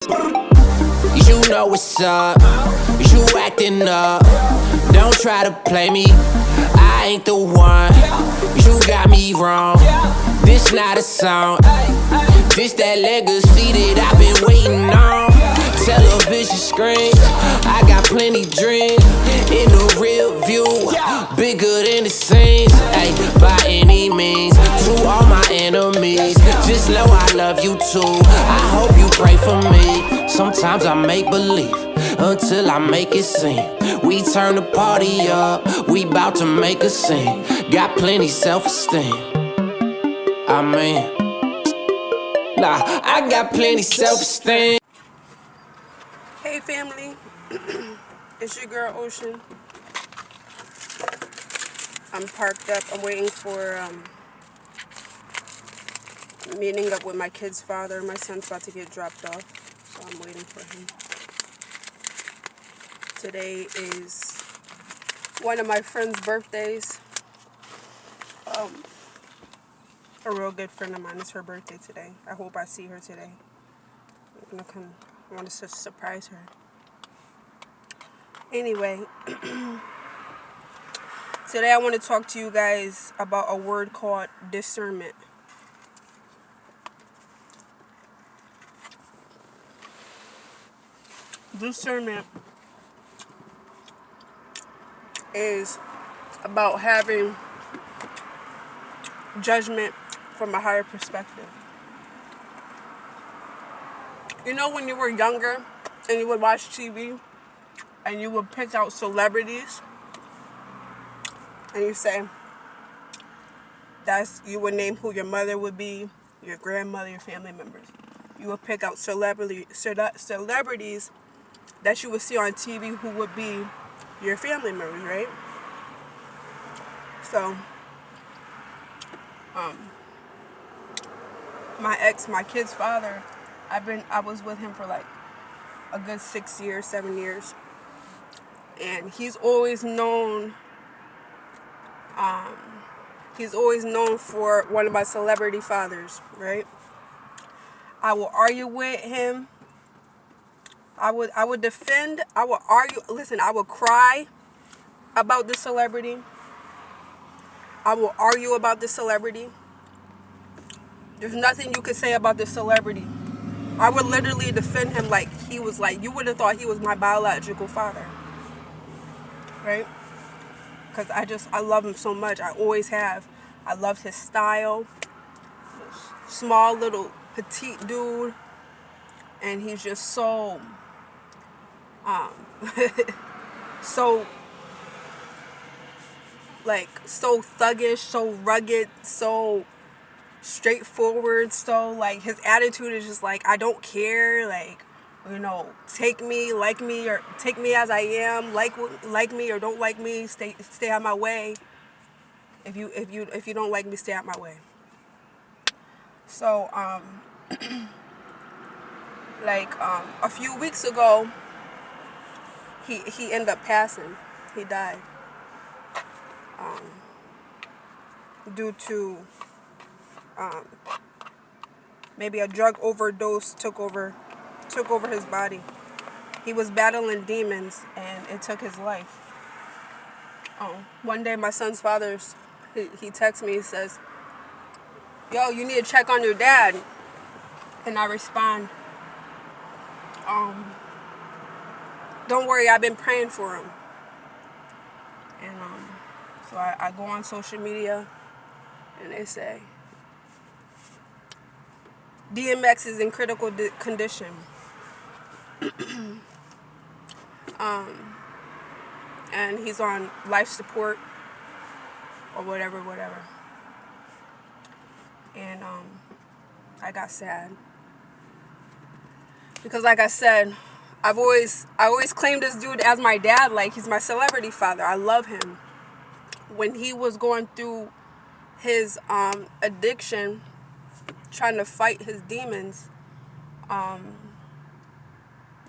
You know what's up, you acting up. Don't try to play me, I ain't the one. You got me wrong, this not a song. This that legacy that I've been waiting on. Television screen, I got plenty dreams. In the real view, bigger than the scenes. Ay, by any means, to all my enemies, just know I love you too. I hope you pray for me. Sometimes I make believe until I make it seem. We turn the party up, we bout to make a scene. Got plenty self-esteem, I mean, I got plenty self-esteem. Hey family, it's your girl Ocean. I'm parked up. I'm waiting for meeting up with my kid's father. My son's about to get dropped off, so I'm waiting for him. Today is one of my friend's birthdays. A real good friend of mine. It's her birthday today. I hope I see her today. I'm gonna come. I want to surprise her. Anyway, today I want to talk to you guys about a word called discernment. Discernment is about having judgment from a higher perspective. You know, when you were younger and you would watch TV and you would pick out celebrities and you say, you would name who your mother would be, your grandmother, your family members. You would pick out celebrities that you would see on TV who would be your family members, right? So, my kid's father, I was with him for like a good 6 years, 7 years. And he's always known for one of my celebrity fathers, right? I will argue with him. I would defend, I would argue, listen, I would cry about the celebrity. I will argue about the celebrity. There's nothing you could say about the celebrity. I would literally defend him like he was like, you would have thought he was my biological father. Right? Because I love him so much. I always have. I loved his style. Small little petite dude. And he's just so so thuggish, so rugged, so straightforward, so like his attitude is just like, I don't care, like, you know, take me, like me, or take me as I am, like me or don't like me, stay out my way. If you don't like me, stay out my way. So a few weeks ago, he ended up passing. He died due to maybe a drug overdose took over his body. He was battling demons and it took his life. One day my son's father, he texts me, he says, yo, you need to check on your dad. And I respond, don't worry, I've been praying for him. And so I go on social media and they say, DMX is in critical condition. And he's on life support or whatever. And I got sad. Because like I said, I always claimed this dude as my dad, like he's my celebrity father. I love him. When he was going through his addiction, trying to fight his demons,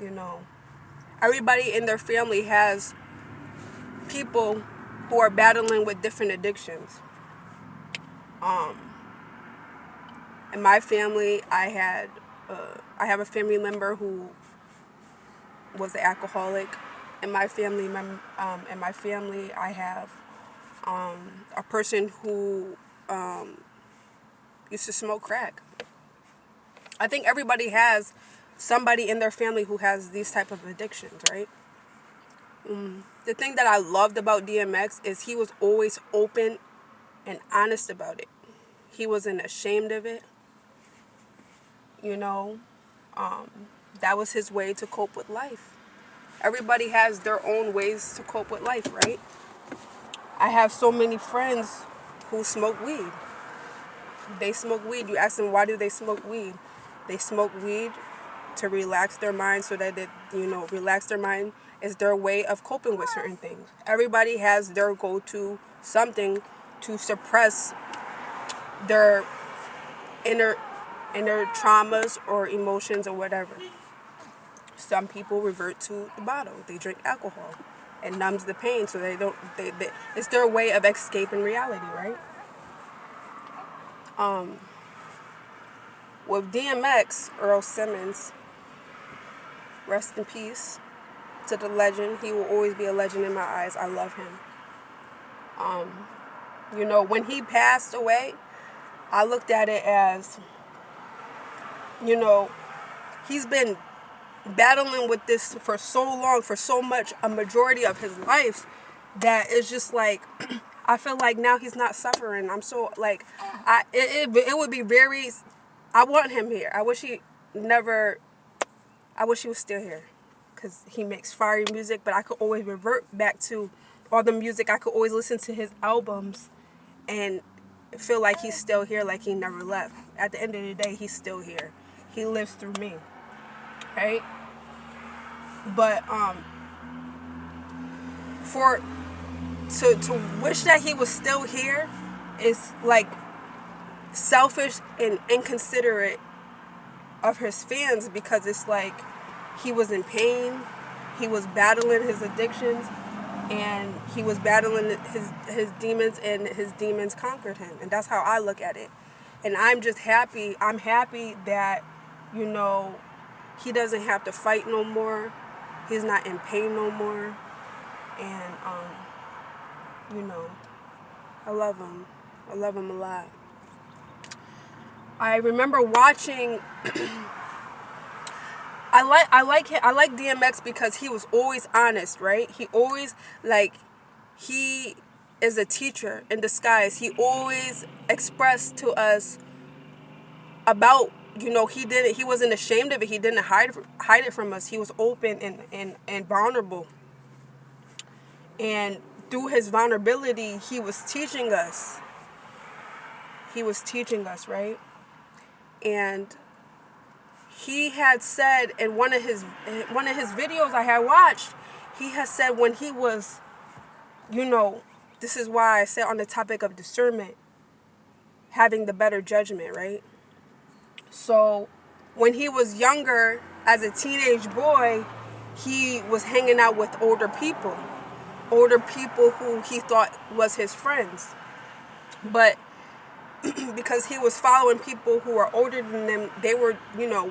you know, everybody in their family has people who are battling with different addictions. In my family, I had I have a family member who was an alcoholic. In my family, I have a person who used to smoke crack. I think everybody has somebody in their family who has these type of addictions, right? The thing that I loved about DMX is he was always open and honest about it. He wasn't ashamed of it. You know, that was his way to cope with life. Everybody has their own ways to cope with life, right? I have so many friends who smoke weed. They smoke weed. You ask them, why do they smoke weed? They smoke weed to relax their mind so that relax their mind is their way of coping with certain things. Everybody has their go-to something to suppress their inner traumas or emotions or whatever. Some people revert to the bottle. They drink alcohol. It numbs the pain, so it's their way of escaping reality, right? With DMX, Earl Simmons, rest in peace to the legend. He will always be a legend in my eyes. I love him. When he passed away, I looked at it as, he's been battling with this for so long, for so much, a majority of his life, that it's just like, I feel like now he's not suffering. I'm so, like, it would be very, I want him here. I wish he was still here, because he makes fire music, but I could always revert back to all the music. I could always listen to his albums and feel like he's still here, like he never left. At the end of the day, he's still here. He lives through me, right? But to wish that he was still here is like selfish and inconsiderate of his fans, because it's like he was in pain, he was battling his addictions, and he was battling his demons, and his demons conquered him. And that's how I look at it. And I'm just happy. I'm happy that, he doesn't have to fight no more. He's not in pain no more. And, I love him. I love him a lot. I remember watching... I like DMX because he was always honest, right? He always, he is a teacher in disguise. He always expressed to us about, he wasn't ashamed of it. He didn't hide it from us. He was open and vulnerable. And through his vulnerability, he was teaching us. He was teaching us, right? And he had said in one of his videos I had watched, he has said when he was, this is why I said on the topic of discernment, having the better judgment, right? So when he was younger, as a teenage boy, he was hanging out with older people who he thought was his friends. But because he was following people who are older than them, they were,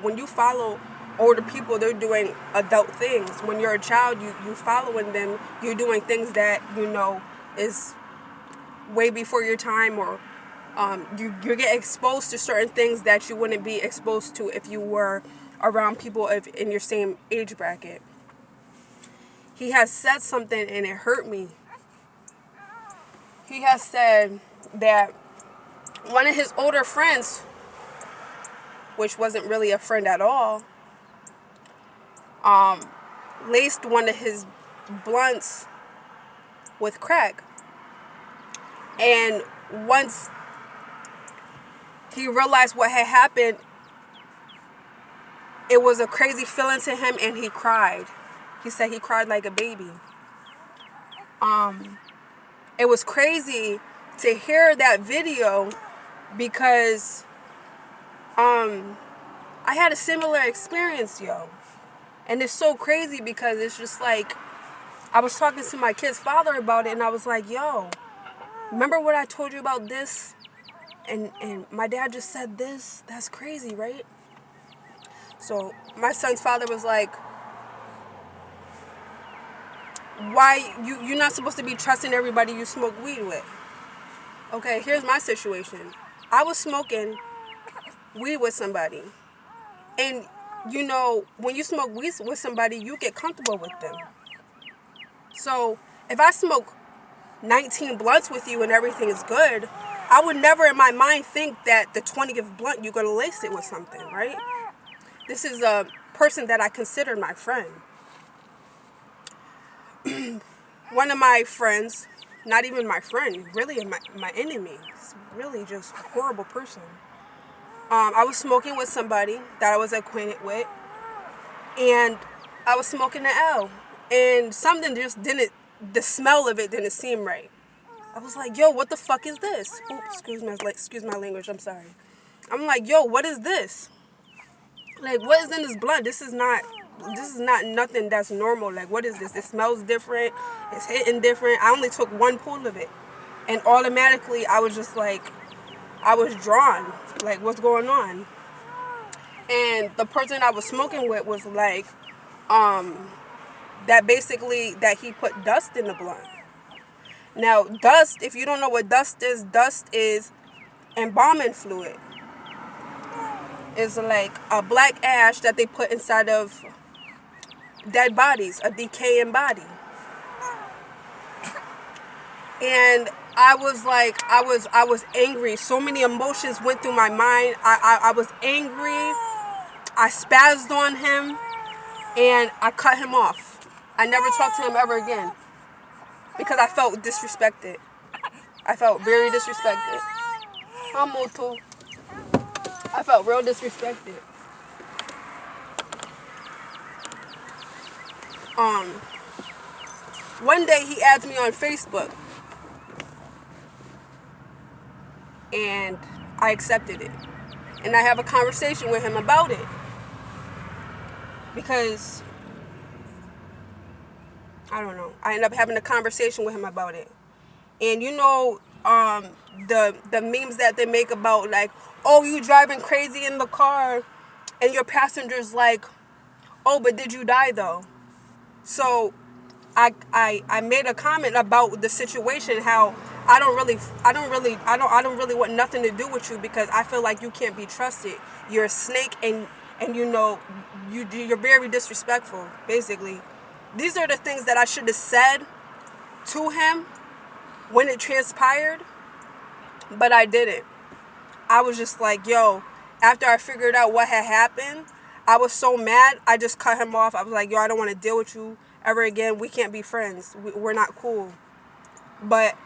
when you follow older people, they're doing adult things. When you're a child, you following them, you're doing things that, is way before your time, or you get exposed to certain things that you wouldn't be exposed to if you were around people in your same age bracket. He has said something and it hurt me. He has said that one of his older friends, which wasn't really a friend at all, laced one of his blunts with crack. And once he realized what had happened, it was a crazy feeling to him, and he cried. He said he cried like a baby. It was crazy to hear that video, because I had a similar experience, yo. And it's so crazy because it's just like, I was talking to my kid's father about it, and I was like, yo, remember what I told you about this? And my dad just said this? That's crazy, right? So my son's father was like, why you're not supposed to be trusting everybody you smoke weed with. Okay, here's my situation. I was smoking weed with somebody. And you know, when you smoke weed with somebody, you get comfortable with them. So if I smoke 19 blunts with you and everything is good, I would never in my mind think that the 20th blunt you're going to lace it with something, right? This is a person that I consider my friend. One of my friends, not even my friend, really my enemy. It's really just a horrible person. I was smoking with somebody that I was acquainted with, and I was smoking the L, and something just didn't, the smell of it didn't seem right. I was like, yo, what the fuck is this? Oops, excuse my language, I'm sorry. I'm like, yo, what is this? Like, what is in this blunt? This is not nothing that's normal. Like, what is this? It smells different. It's hitting different. I only took one pull of it. And automatically, I was just like, I was drawn. Like, what's going on? And the person I was smoking with was like, that basically, that he put dust in the blunt. Now, dust, if you don't know what dust is embalming fluid. It's like a black ash that they put inside of dead bodies, a decaying body. And I was like, I was angry. So many emotions went through my mind. I was angry. I spazzed on him and I cut him off. I never talked to him ever again because I felt disrespected. I felt very disrespected. I felt real disrespected. One day he adds me on Facebook and I accepted it. And I have a conversation with him about it. Because, I don't know, I end up having a conversation with him about it. And you know, the memes that they make about like, oh, you driving crazy in the car and your passenger's like, oh, but did you die though? So I made a comment about the situation, how I don't really want nothing to do with you because I feel like you can't be trusted. You're a snake and you know you're very disrespectful, basically. These are the things that I should have said to him when it transpired, but I didn't. I was just like, yo, after I figured out what had happened, I was so mad, I just cut him off. I was like, yo, I don't want to deal with you ever again. We can't be friends. We're not cool. But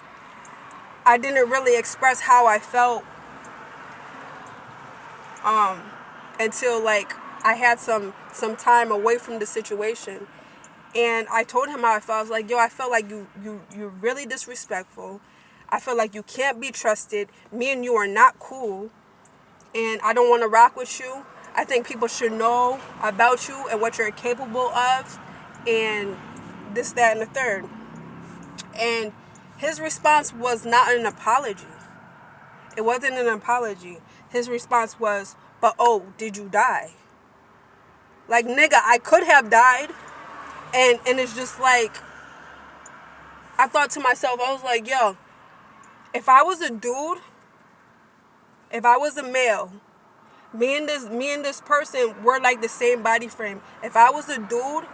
I didn't really express how I felt until like I had some time away from the situation. And I told him how I felt. I was like, yo, I felt like you're really disrespectful. I feel like you can't be trusted. Me and you are not cool. And I don't want to rock with you. I think people should know about you and what you're capable of. And this, that, and the third. And his response was not an apology. It wasn't an apology. His response was, but oh, did you die? Like, nigga, I could have died. And it's just like, I thought to myself, I was like, yo, if I was a dude, if I was a male, me and this person were like the same body frame. If I was a dude,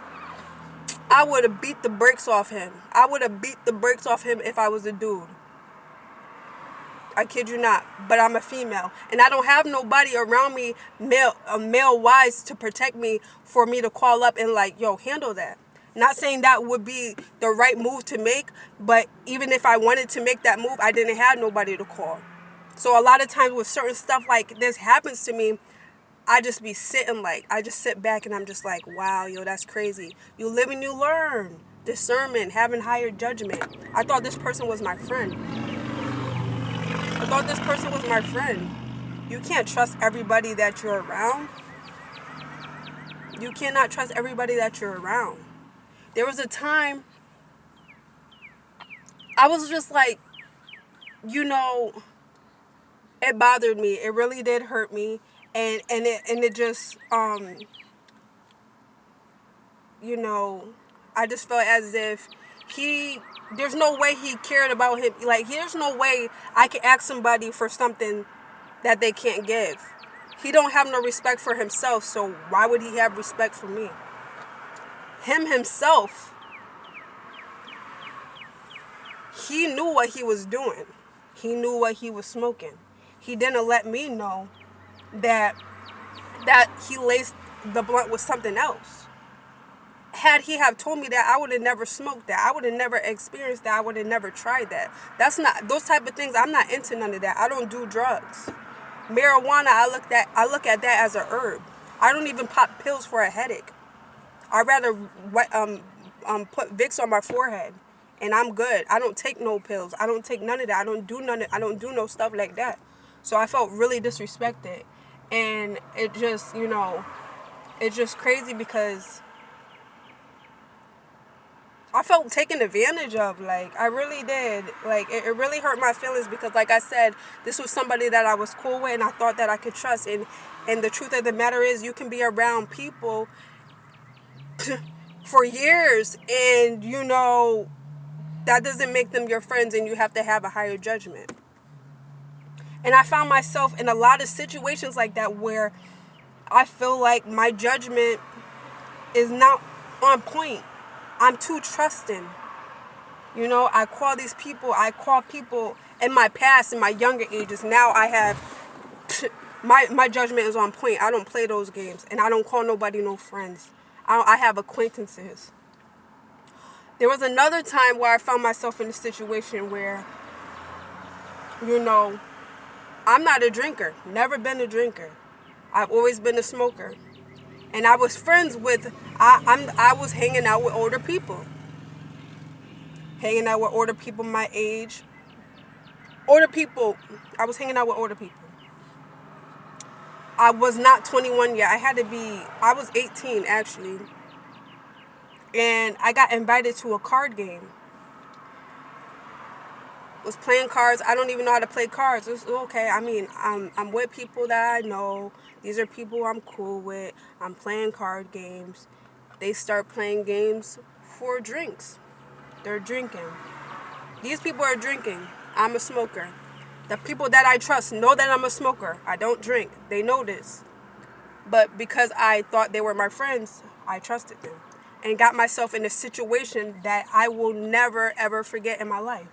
I would have beat the brakes off him. I would have beat the brakes off him if I was a dude. I kid you not. But I'm a female. And I don't have nobody around me, male-wise, to protect me, for me to call up and like, yo, handle that. Not saying that would be the right move to make, but even if I wanted to make that move, I didn't have nobody to call. So a lot of times with certain stuff like this happens to me, I just be sitting like, I just sit back and I'm just like, wow, yo, that's crazy. You live and you learn. Discernment, having higher judgment. I thought this person was my friend. You can't trust everybody that you're around. You cannot trust everybody that you're around. There was a time I was just like, you know, it bothered me. It really did hurt me. and it just you know, I just felt as if there's no way he cared about him. Like, there's no way I can ask somebody for something that they can't give. He don't have no respect for himself, so why would he have respect for me? Himself, he knew what he was doing. He knew what he was smoking. He didn't let me know that he laced the blunt with something else. Had he have told me that, I would have never smoked that. I would have never experienced that. I would have never tried that. That's not, those type of things, I'm not into none of that. I don't do drugs. Marijuana, I look at that as a herb. I don't even pop pills for a headache. I'd rather put Vicks on my forehead and I'm good. I don't take no pills. I don't take none of that. I don't do no stuff like that. So I felt really disrespected. And it just, it's just crazy because I felt taken advantage of. Like, I really did. Like, it really hurt my feelings because, like I said, this was somebody that I was cool with and I thought that I could trust. And the truth of the matter is, you can be around people for years and, that doesn't make them your friends, and you have to have a higher judgment. And I found myself in a lot of situations like that where I feel like my judgment is not on point. I'm too trusting. I call people in my past, in my younger ages. Now I have, my judgment is on point. I don't play those games, and I don't call nobody no friends. I have acquaintances. There was another time where I found myself in a situation where, I'm not a drinker. Never been a drinker. I've always been a smoker. And I was friends with, I was hanging out with older people. Hanging out with older people my age. I was hanging out with older people. I was not 21 yet. I was 18 actually. And I got invited to a card game. Was playing cards. I don't even know how to play cards. It's okay. I mean, I'm with people that I know. These are people I'm cool with. I'm playing card games. They start playing games for drinks. They're drinking. These people are drinking. I'm a smoker. The people that I trust know that I'm a smoker. I don't drink. They know this. But because I thought they were my friends, I trusted them. And got myself in a situation that I will never, ever forget in my life.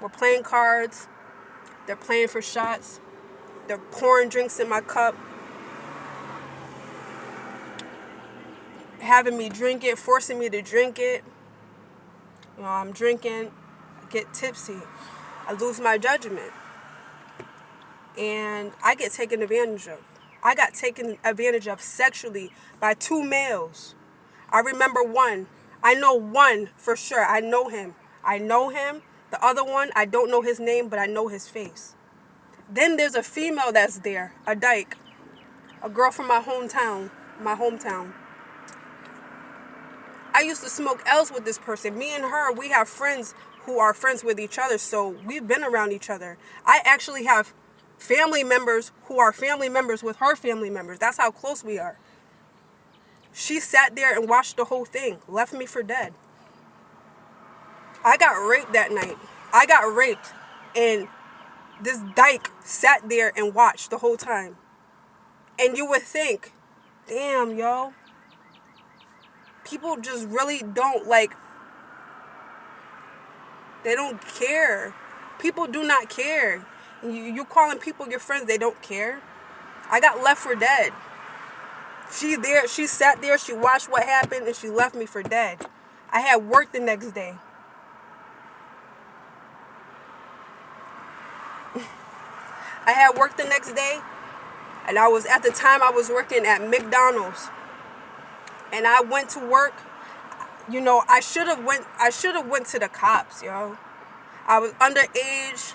We're playing cards. They're playing for shots. They're pouring drinks in my cup. Having me drink it, forcing me to drink it. I'm drinking. I get tipsy. I lose my judgment. And I get taken advantage of. I got taken advantage of sexually by 2 males. I remember one. I know one for sure. I know him. The other one, I don't know his name, but I know his face. Then there's a female that's there, a dyke, a girl from my hometown. I used to smoke L's with this person. Me and her, we have friends who are friends with each other, so we've been around each other. I actually have family members who are family members with her family members. That's how close we are. She sat there and watched the whole thing, left me for dead. I got raped that night. And this dyke sat there and watched the whole time. And you would think, damn, yo, people just really don't, they don't care. People do not care. You calling people your friends, they don't care. I got left for dead. She sat there, she watched what happened, and she left me for dead. I had work the next day. And at the time I was working at McDonald's. And I went to work. I should have went to the cops, yo. I was underage.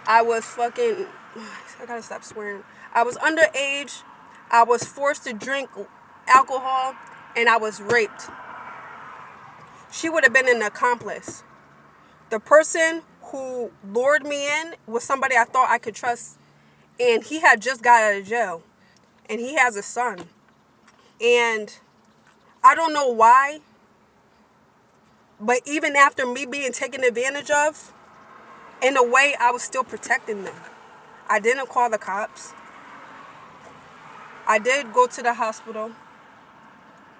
I gotta stop swearing. I was underage. I was forced to drink alcohol, and I was raped. She would have been an accomplice. The person who lured me in was somebody I thought I could trust, And he had just got out of jail. And he has a son. And I don't know why, but even after me being taken advantage of, in a way, I was still protecting them. I didn't call the cops. I did go to the hospital.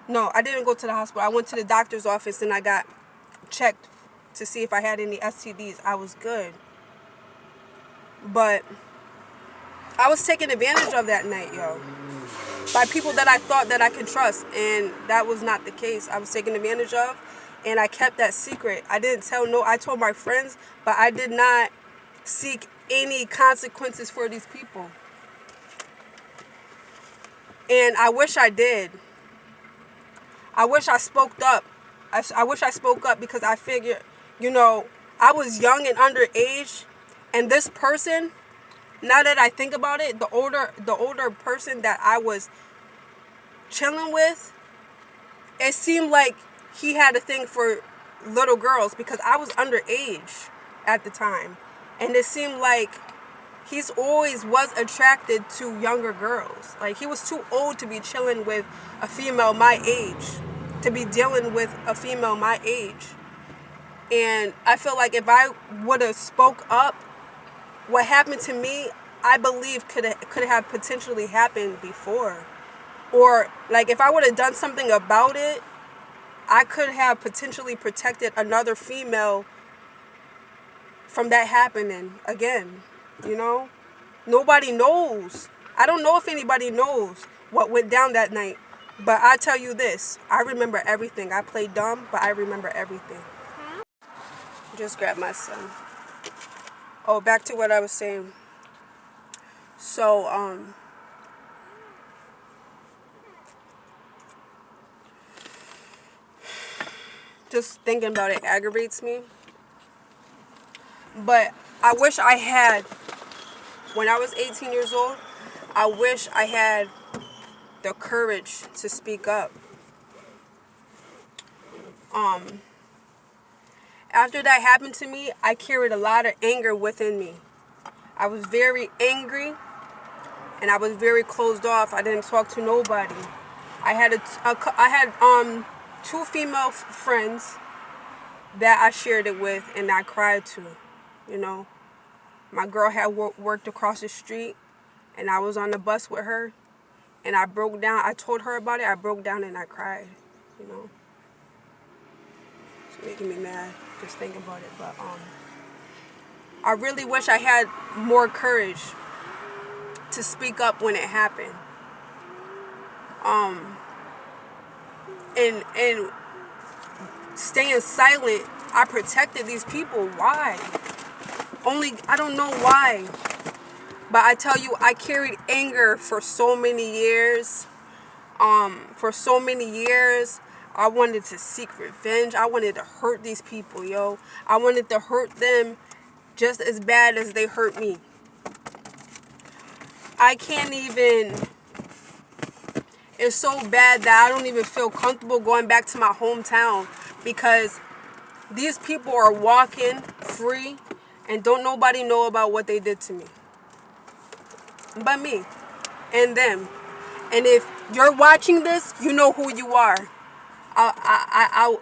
No, I didn't go to the hospital. I went to the doctor's office and I got checked to see if I had any STDs. I was good. But I was taken advantage of that night, yo. By people that I thought that I could trust. And that was not the case. I was taken advantage of. And I kept that secret. I didn't tell I told my friends, but I did not seek any consequences for these people. And I wish I did. I wish I spoke up. I wish I spoke up because I figured, I was young and underage. And this person, now that I think about it, the older person that I was chilling with, it seemed like he had a thing for little girls because I was underage at the time. And it seemed like he's always was attracted to younger girls. Like, he was too old to be chilling with a female my age, to be dealing with a female my age. And I feel like if I would have spoke up, what happened to me, I believe could have potentially happened before. Or, like, if I would have done something about it, I could have potentially protected another female from that happening again. Nobody knows. I don't know if anybody knows what went down that night. But I tell you this, I remember everything. I played dumb, but I remember everything. Just grab my son. Oh, back to what I was saying. So, just thinking about it aggravates me. But I wish I had, when I was 18 years old, I wish I had the courage to speak up. After that happened to me, I carried a lot of anger within me. I was very angry, and I was very closed off. I didn't talk to nobody. I had two female friends that I shared it with, and I cried to. My girl had worked across the street, and I was on the bus with her, and I broke down. I told her about it. I broke down and I cried. It's making me mad just thinking about it. But I really wish I had more courage to speak up when it happened. And staying silent, I protected these people. Why? I don't know why. But I tell you, I carried anger for so many years. I wanted to seek revenge. I wanted to hurt these people, yo. I wanted to hurt them just as bad as they hurt me. It's so bad that I don't even feel comfortable going back to my hometown because these people are walking free and don't nobody know about what they did to me. But me and them. And if you're watching this, you know who you are. I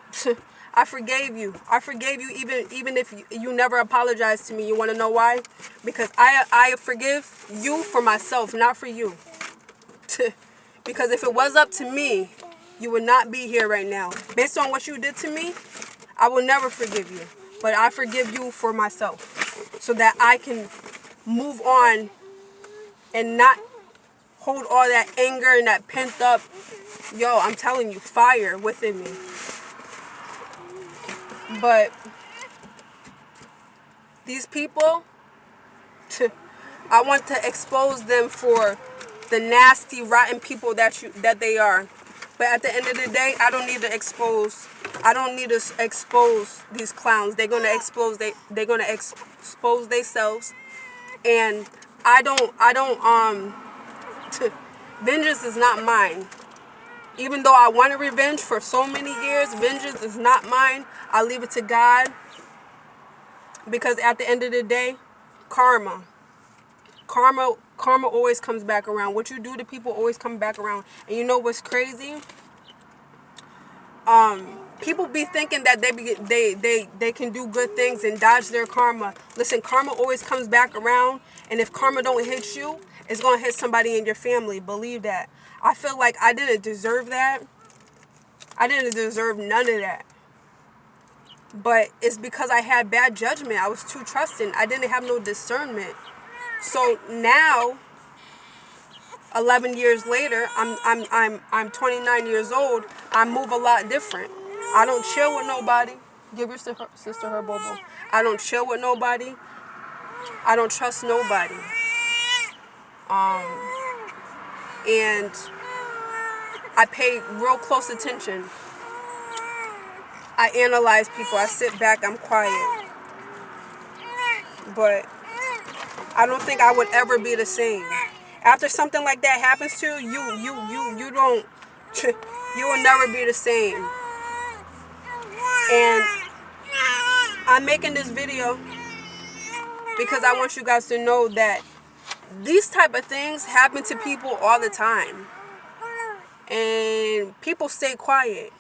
forgave you. I forgave you even if you never apologized to me. You want to know why? Because I forgive you for myself, not for you. Because if it was up to me, you would not be here right now. Based on what you did to me, I will never forgive you. But I forgive you for myself so that I can move on and not hold all that anger and that pent up, I'm telling you, fire within me. But these people, I want to expose them for the nasty, rotten people that they are. But at the end of the day, I don't need to expose these clowns. They're gonna expose themselves. And vengeance is not mine. Even though I wanted revenge for so many years, vengeance is not mine. I leave it to God. Because at the end of the day, karma Karma always comes back around. What you do to people always comes back around. And you know what's crazy? People be thinking that they can do good things and dodge their karma. Listen, karma always comes back around, and if karma don't hit you, it's gonna hit somebody in your family. Believe that. I feel like I didn't deserve that. I didn't deserve none of that. But it's because I had bad judgment. I was too trusting. I didn't have no discernment. So now, 11 years later, I'm 29 years old. I move a lot different. I don't chill with nobody. Give your sister her bobo. I don't chill with nobody. I don't trust nobody. And I pay real close attention. I analyze people. I sit back. I'm quiet. But I don't think I would ever be the same. After something like that happens to you, you don't, you will never be the same. And I'm making this video because I want you guys to know that these type of things happen to people all the time. And people stay quiet.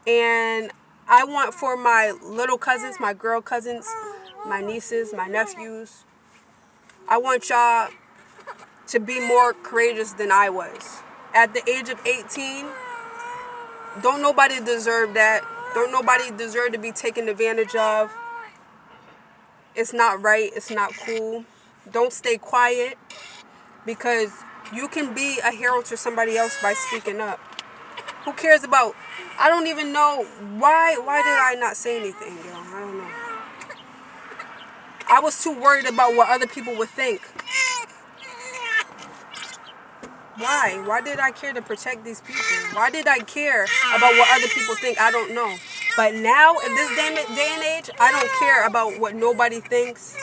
And I want for my little cousins, my girl cousins, my nieces, my nephews, I want y'all to be more courageous than I was. At the age of 18, don't nobody deserve that. Don't nobody deserve to be taken advantage of. It's not right. It's not cool. Don't stay quiet, because you can be a hero to somebody else by speaking up. Who cares about... I don't even know why did I not say anything, yo? I don't know. I was too worried about what other people would think. Why? Why did I care to protect these people? Why did I care about what other people think? I don't know. But now, in this day and age, I don't care about what nobody thinks.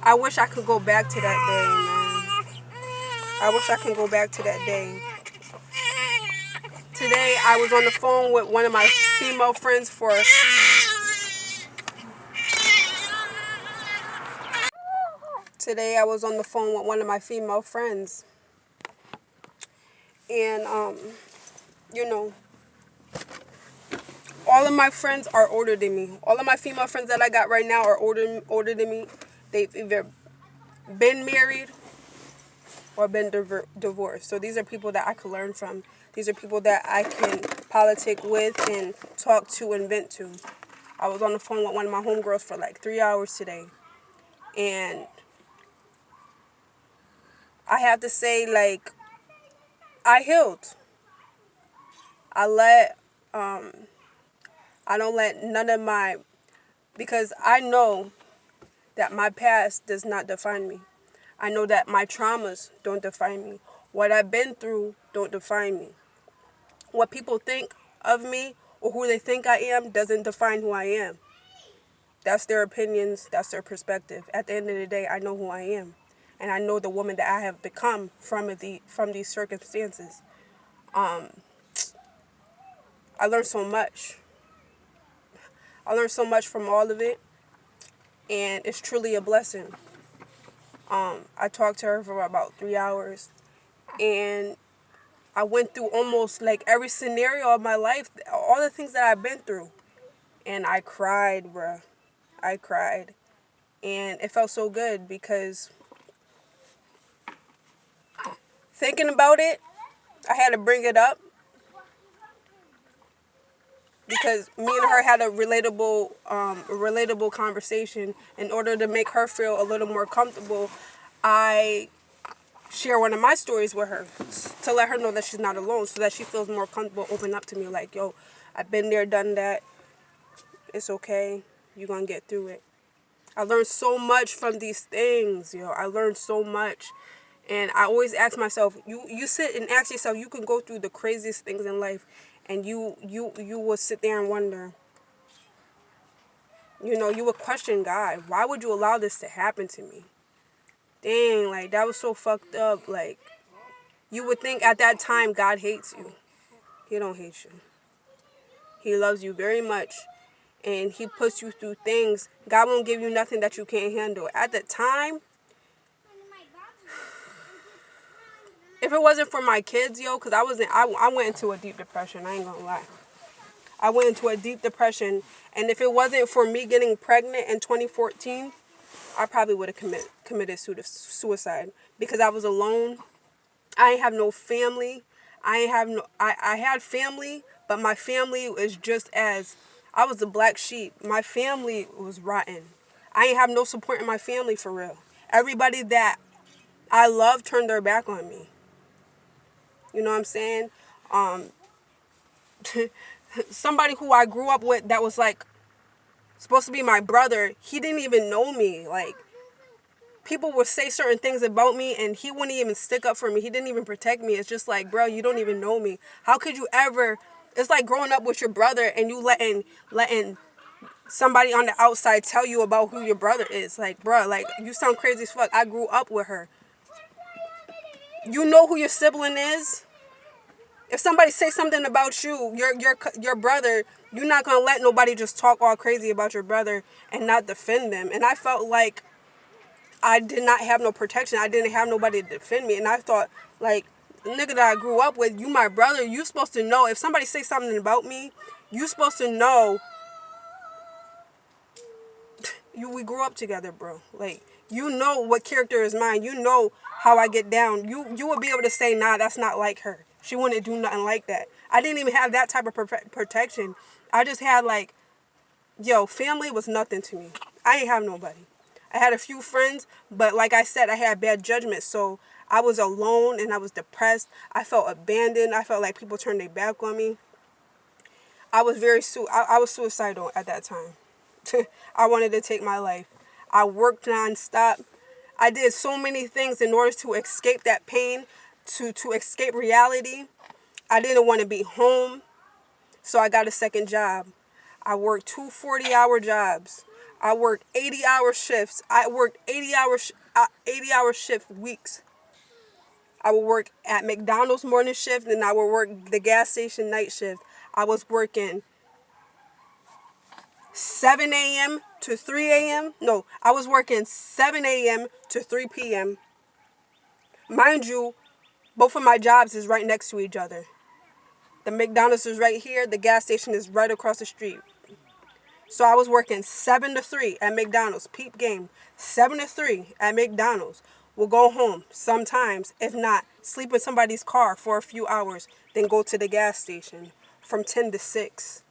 I wish I could go back to that day, man. I wish I could go back to that day. Today, I was on the phone with one of my female friends for... Today, I was on the phone with one of my female friends. And, you know, all of my friends are older than me. All of my female friends that I got right now are older than me. They've either been married or been divorced. So these are people that I could learn from. These are people that I can politic with and talk to and vent to. I was on the phone with one of my homegirls for like 3 hours today. And I have to say, like, I healed. I don't let none of my... Because I know that my past does not define me. I know that my traumas don't define me. What I've been through don't define me. What people think of me or who they think I am doesn't define who I am. That's their opinions. That's their perspective. At the end of the day, I know who I am. And I know the woman that I have become from these circumstances. I learned so much. I learned so much from all of it. And it's truly a blessing. I talked to her for about 3 hours. And I went through almost like every scenario of my life. All the things that I've been through. And I cried, bruh. I cried. And it felt so good because thinking about it, I had to bring it up. Because me and her had a relatable conversation. In order to make her feel a little more comfortable, I share one of my stories with her to let her know that she's not alone, so that she feels more comfortable opening up to me like, yo, I've been there, done that. It's okay. You're going to get through it. I learned so much from these things, yo. I learned so much. And I always ask myself, you sit and ask yourself, you can go through the craziest things in life, and you will sit there and wonder, you know, you would question God. Why would you allow this to happen to me? Dang, like, that was so fucked up. Like, you would think at that time God hates you. He don't hate you. He loves you very much. And he puts you through things. God won't give you nothing that you can't handle. At the time, if it wasn't for my kids, yo, because I went into a deep depression. I ain't gonna lie. I went into a deep depression, and if it wasn't for me getting pregnant in 2014, I probably would have committed suicide because I was alone. I ain't have no family. I had family, but my family was just as, I was the black sheep. My family was rotten. I ain't have no support in my family for real. Everybody that I love turned their back on me. You know what I'm saying? Somebody who I grew up with that was like supposed to be my brother, he didn't even know me. Like, people would say certain things about me and he wouldn't even stick up for me. He didn't even protect me. It's just like, bro, you don't even know me. How could you ever? It's like growing up with your brother and you letting somebody on the outside tell you about who your brother is. Like, bro, like, you sound crazy as fuck. I grew up with her. You know who your sibling is? If somebody say something about you, your brother, you're not gonna let nobody just talk all crazy about your brother and not defend them. And I felt like I did not have no protection. I didn't have nobody to defend me. And I thought, like, the nigga that I grew up with, you my brother, you supposed to know. If somebody say something about me, you supposed to know. We grew up together, bro. Like, you know what character is mine. You know how I get down. You would be able to say, nah, that's not like her. She wouldn't do nothing like that. I didn't even have that type of protection. I just had like, yo, family was nothing to me. I ain't have nobody. I had a few friends, but like I said, I had bad judgment. So I was alone and I was depressed. I felt abandoned. I felt like people turned their back on me. I was I was suicidal at that time. I wanted to take my life. I worked nonstop. I did so many things in order to escape that pain, to escape reality. I didn't want to be home, so I got a second job. I worked 2 40-hour jobs. I worked 80-hour shifts. I worked 80-hour shift weeks. I would work at McDonald's morning shift, and I would work the gas station night shift. I was working 7 a.m. to 3 a.m. No, I was working 7 a.m. to 3 p.m. Mind you, both of my jobs is right next to each other. The McDonald's is right here. The gas station is right across the street. So I was working 7 to 3 at McDonald's. Peep game. 7 to 3 at McDonald's. We'll go home sometimes. If not, sleep in somebody's car for a few hours. Then go to the gas station from 10 to 6.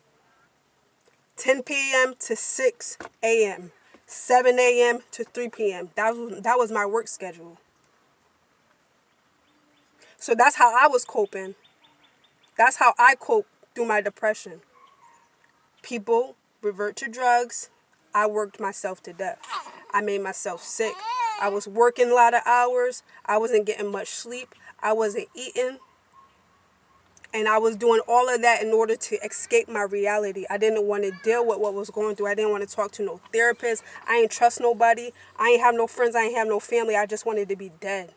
10 p.m. to 6 a.m. 7 a.m. to 3 p.m. That was my work schedule. So that's how I was coping. That's how I coped through my depression. People revert to drugs. I worked myself to death. I made myself sick. I was working a lot of hours. I wasn't getting much sleep. I wasn't eating. And I was doing all of that in order to escape my reality. I didn't want to deal with what was going through. I didn't want to talk to no therapist. I ain't trust nobody. I ain't have no friends. I ain't have no family. I just wanted to be dead.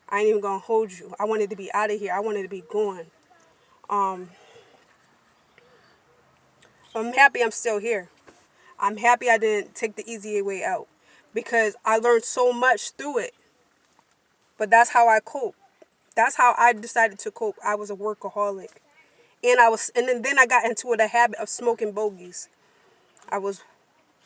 I ain't even gonna hold you. I wanted to be out of here. I wanted to be gone. I'm happy I'm still here. I'm happy I didn't take the easy way out because I learned so much through it. But that's how I cope. That's how I decided to cope. I was a workaholic. And then I got into the habit of smoking bogeys. I was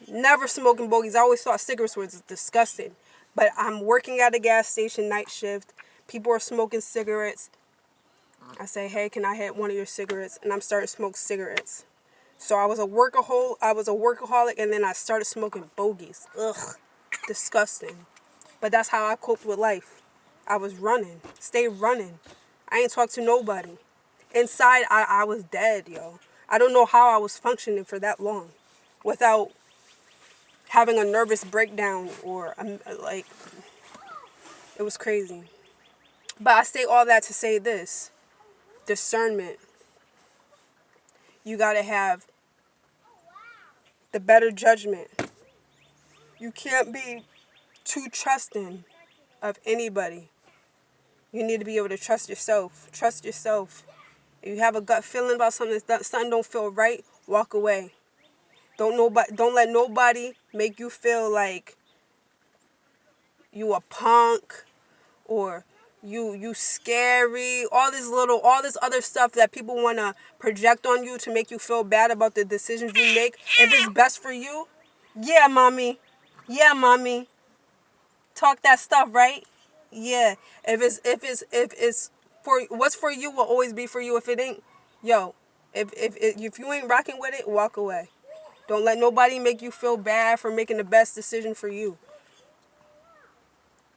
never smoking bogeys. I always thought cigarettes was disgusting. But I'm working at a gas station night shift. People are smoking cigarettes. I say, hey, can I have one of your cigarettes? And I'm starting to smoke cigarettes. So I was a workaholic, and then I started smoking bogeys. Ugh, disgusting. But that's how I coped with life. I was running, stay running. I ain't talk to nobody. Inside, I was dead, yo. I don't know how I was functioning for that long without having a nervous breakdown or like, it was crazy. But I say all that to say this. Discernment. You gotta have the better judgment. You can't be too trusting of anybody. You need to be able to trust yourself. Trust yourself. If you have a gut feeling about something, something don't feel right, walk away. Don't let nobody make you feel like you a punk or you scary, all this other stuff that people want to project on you to make you feel bad about the decisions you make. If it's best for you, yeah, mommy. Yeah, mommy. Talk that stuff, right? Yeah. If it's for what's for you will always be for you. If it ain't, yo, if you ain't rocking with it, walk away. Don't let nobody make you feel bad for making the best decision for you.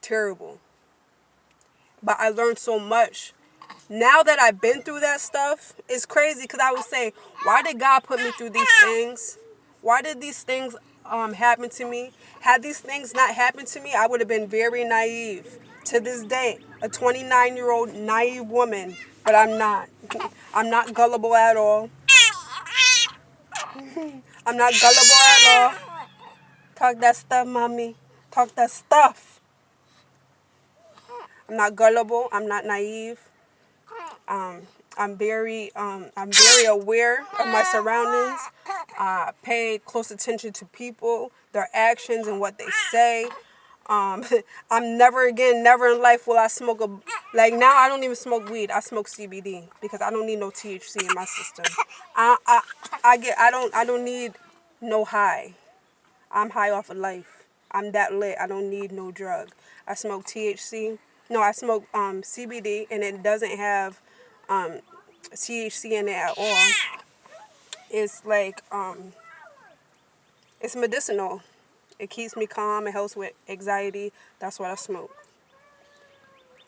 Terrible. But I learned so much. Now that I've been through that stuff, it's crazy because I would say, why did God put me through these things? Why did these things happen to me? Had these things not happened to me, I would have been very naive. To this day, a 29-year-old naive woman, but I'm not. I'm not gullible at all. I'm not gullible at all. Talk that stuff, mommy. Talk that stuff. I'm not gullible. I'm not naive. Um, I'm very aware of my surroundings. Pay close attention to people, their actions, and what they say. I'm never in life will I smoke like now I don't even smoke weed. I smoke CBD because I don't need no THC in my system. I I I don't need no high. I'm high off of life. I'm that lit. I don't need no drug. I smoke THC. No, I smoke CBD, and it doesn't have THC in it at all. It's like it's medicinal. It keeps me calm. It helps with anxiety. That's what I smoke.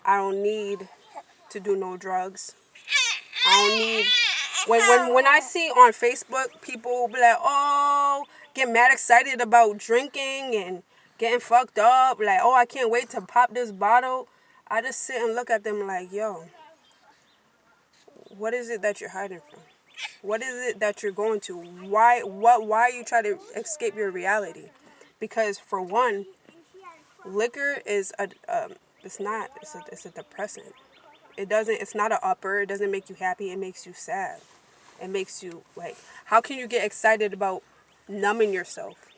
I don't need to do no drugs. I don't need when I see on Facebook people be like, oh, get mad excited about drinking and getting fucked up, like, oh, I can't wait to pop this bottle. I just sit and look at them like, yo, what is it that you're hiding from? What is it that you're going to? Why are you trying to escape your reality? Because for one, liquor is it's a depressant. It's not an upper. It doesn't make you happy. It makes you sad. It makes you like, how can you get excited about numbing yourself?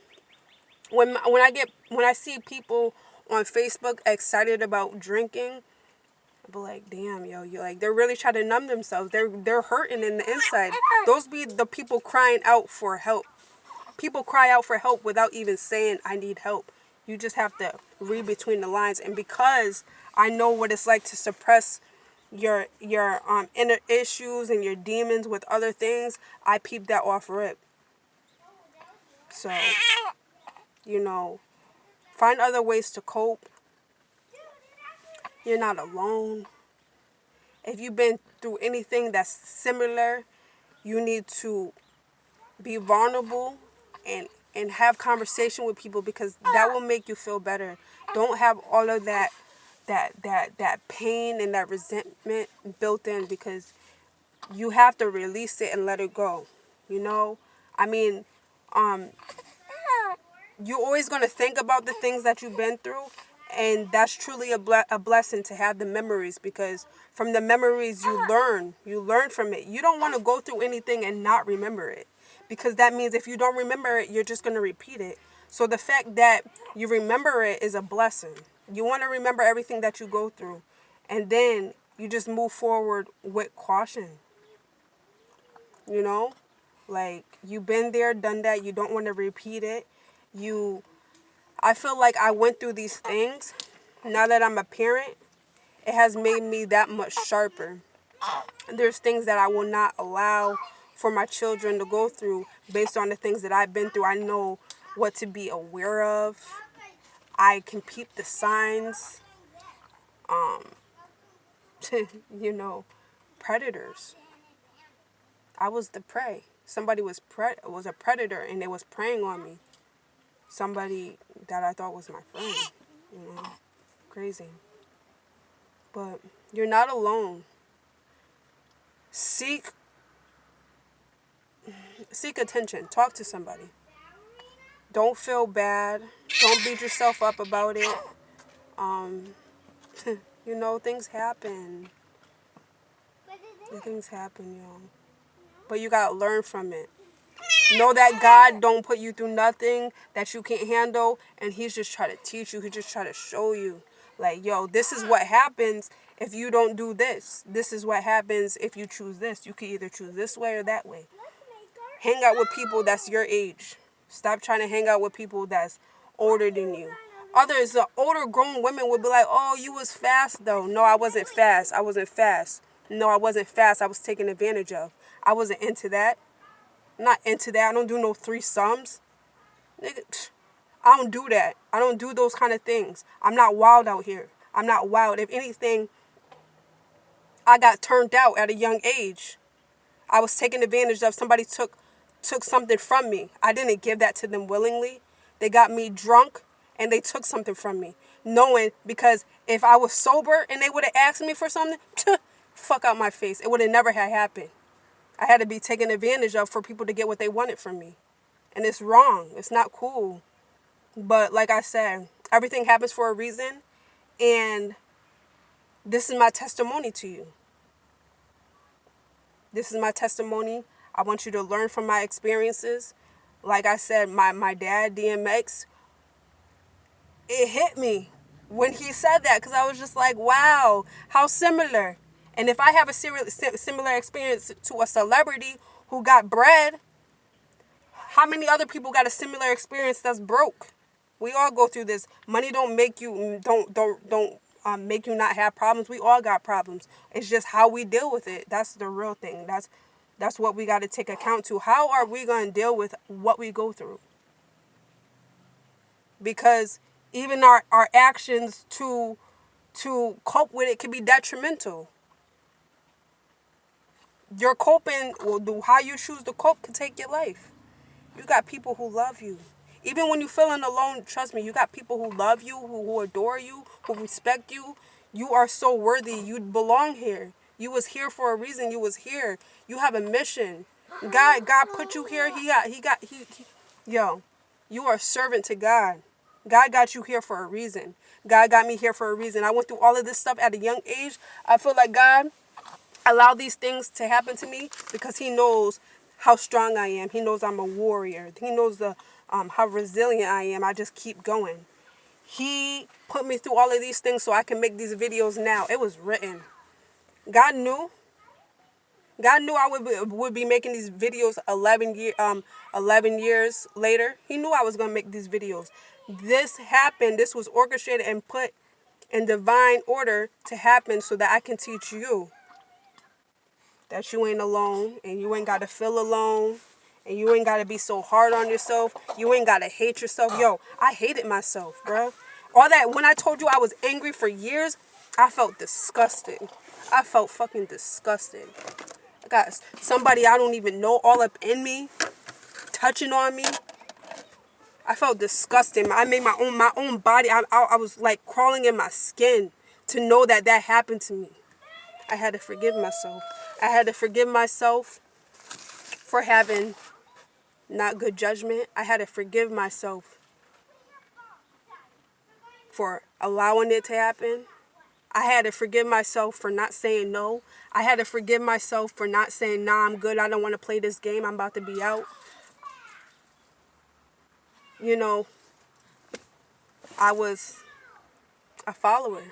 When I see people on Facebook excited about drinking, I be like, damn, yo, you like they're really trying to numb themselves. They're hurting in the inside. Those be the people crying out for help. People cry out for help without even saying I need help. You just have to read between the lines. And because I know what it's like to suppress your inner issues and your demons with other things, I peep that off rip. So, find other ways to cope. You're not alone. If you've been through anything that's similar, you need to be vulnerable and have conversation with people because that will make you feel better. Don't have all of that pain and that resentment built in because you have to release it and let it go. I mean, you're always going to think about the things that you've been through, and that's truly a blessing to have the memories because from the memories you learn from it. You don't want to go through anything and not remember it because that means if you don't remember it, you're just going to repeat it. So the fact that you remember it is a blessing. You want to remember everything that you go through, and then you just move forward with caution. Like you've been there, done that. You don't want to repeat it. I feel like I went through these things. Now that I'm a parent, it has made me that much sharper. There's things that I will not allow for my children to go through based on the things that I've been through. I know what to be aware of. I can peep the signs. Predators. I was the prey. Somebody was a predator and they was preying on me. Somebody that I thought was my friend. Crazy. But you're not alone. Seek attention. Talk to somebody. Don't feel bad. Don't beat yourself up about it. Things happen. Things happen, yo. But you gotta learn from it. Know that God don't put you through nothing that you can't handle, and He's just trying to teach you. He's just trying to show you, like, yo, this is what happens If you don't do this, this is what happens if you choose this. You can either choose this way or that way. Hang out with people that's your age. Stop trying to hang out with people that's older than you. Others, the older grown women would be like, oh, you was fast though. No, I wasn't fast. I wasn't fast. No, I wasn't fast. I was taken advantage of. I wasn't into that. I'm not into that. I don't do no threesomes. Nigga, I don't do that. I don't do those kind of things. I'm not wild out here. I'm not wild. If anything, I got turned out at a young age. I was taken advantage of. Somebody took something from me. I didn't give that to them willingly. They got me drunk and they took something from me. Knowing, because if I was sober and they would have asked me for something, fuck out my face. It would have never had happened. I had to be taken advantage of for people to get what they wanted from me. And it's wrong. It's not cool. But like I said, everything happens for a reason. And this is my testimony to you. This is my testimony. I want you to learn from my experiences. Like I said, my dad, DMX, it hit me when he said that, because I was just like, wow, how similar. And if I have a similar experience to a celebrity who got bread, how many other people got a similar experience that's broke? We all go through this. Money don't make you make you not have problems. We all got problems. It's just how we deal with it. That's the real thing. That's what we got to take account to. How are we going to deal with what we go through? Because even our actions to cope with it can be detrimental. Your coping, how you choose to cope, can take your life. You got people who love you. Even when you're feeling alone, trust me, you got people who love you, who adore you, who respect you. You are so worthy. You belong here. You was here for a reason. You was here. You have a mission. God put you here. Yo, you are a servant to God. God got you here for a reason. God got me here for a reason. I went through all of this stuff at a young age. I feel like God allowed these things to happen to me because he knows how strong I am. He knows I'm a warrior. He knows how resilient I am. I just keep going. He put me through all of these things so I can make these videos now. It was written. God knew. God knew I would be making these videos 11 years later. He knew I was going to make these videos. This happened. This was orchestrated and put in divine order to happen so that I can teach you that you ain't alone and you ain't got to feel alone and you ain't got to be so hard on yourself. You ain't got to hate yourself. Yo, I hated myself, bro. All that, when I told you I was angry for years, I felt disgusted. I felt fucking disgusted. I got somebody I don't even know all up in me, touching on me. I felt disgusting. I made my own body. I was like crawling in my skin to know that happened to me. I had to forgive myself. I had to forgive myself for having not good judgment. I had to forgive myself for allowing it to happen. I had to forgive myself for not saying no. I had to forgive myself for not saying, nah, I'm good. I don't want to play this game. I'm about to be out. You know, I was a follower.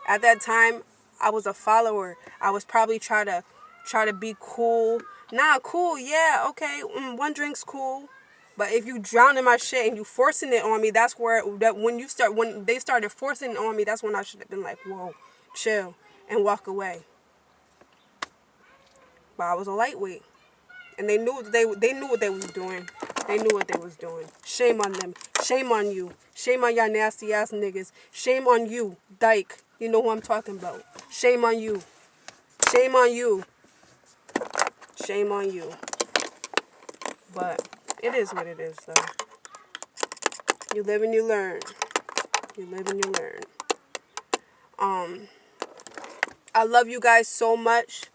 At that time, I was a follower. I was probably try to be cool. Nah, cool, yeah, okay. One drink's cool. But if you drown in my shit and you forcing it on me, that's where when they started forcing it on me, that's when I should have been like, whoa, chill, and walk away. But I was a lightweight. And they knew they knew what they was doing. They knew what they was doing. Shame on them. Shame on you. Shame on y'all nasty ass niggas. Shame on you, dyke. You know who I'm talking about. Shame on you. Shame on you. Shame on you. But it is what it is, though. You live and you learn. You live and you learn. I love you guys so much.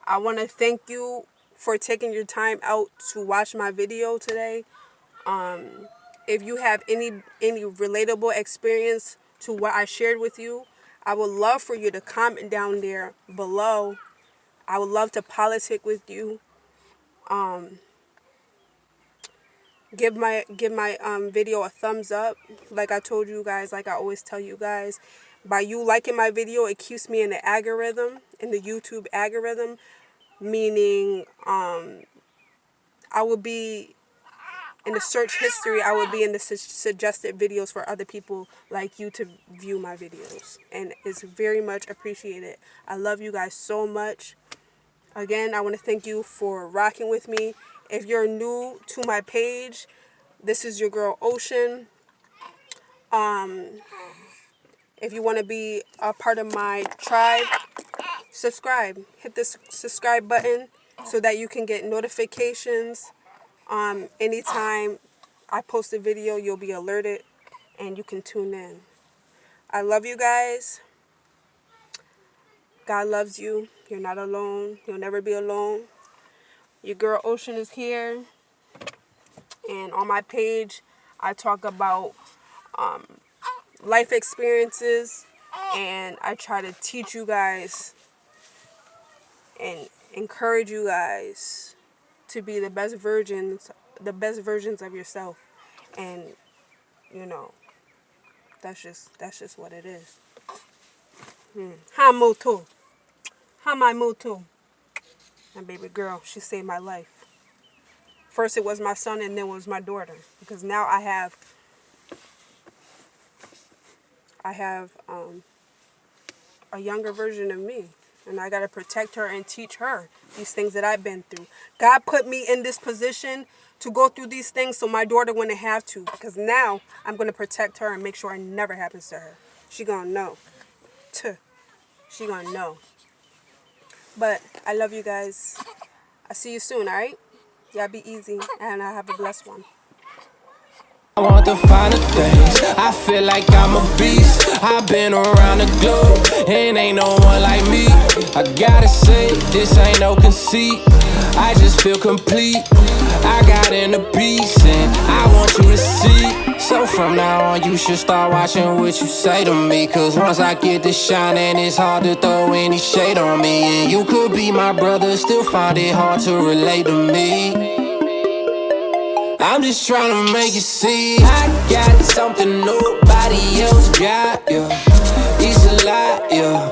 I want to thank you for taking your time out to watch my video today. If you have any relatable experience to what I shared with you, I would love for you to comment down there below. I would love to politic with you. Give my video a thumbs up. Like I told you guys, like I always tell you guys, By you liking my video, it keeps me in the algorithm, in the YouTube algorithm, meaning I will be in the search history. I would be in the suggested videos for other people like you to view my videos. And it's very much appreciated. I love you guys so much. Again, I want to thank you for rocking with me. If you're new to my page, this is your girl Ocean. If you want to be a part of my tribe, subscribe. Hit the subscribe button so that you can get notifications. Anytime I post a video, you'll be alerted and you can tune in. I love you guys. God loves you. You're not alone. You'll never be alone. Your girl Ocean is here. And on my page, I talk about life experiences. And I try to teach you guys and encourage you guys to be the best versions of yourself. And you know, that's just what it is. Hi Moto. Hi my Moto. My baby girl, she saved my life. First it was my son and then it was my daughter. Because now I have a younger version of me. And I got to protect her and teach her these things that I've been through. God put me in this position to go through these things so my daughter wouldn't have to. Because now I'm going to protect her and make sure it never happens to her. She going to know. She going to know. But I love you guys. I'll see you soon, all right? Y'all be easy. And I have a blessed one. I want the finer things. I feel like I'm a beast. I've been around the globe and ain't no one like me. I gotta say, this ain't no conceit. I just feel complete. I got in the beast and I want you to see. So from now on you should start watching what you say to me. Cause once I get the shine and it's hard to throw any shade on me. And you could be my brother, still find it hard to relate to me. I'm just trying to make you see I got something nobody else got, yeah. It's a lot, yeah.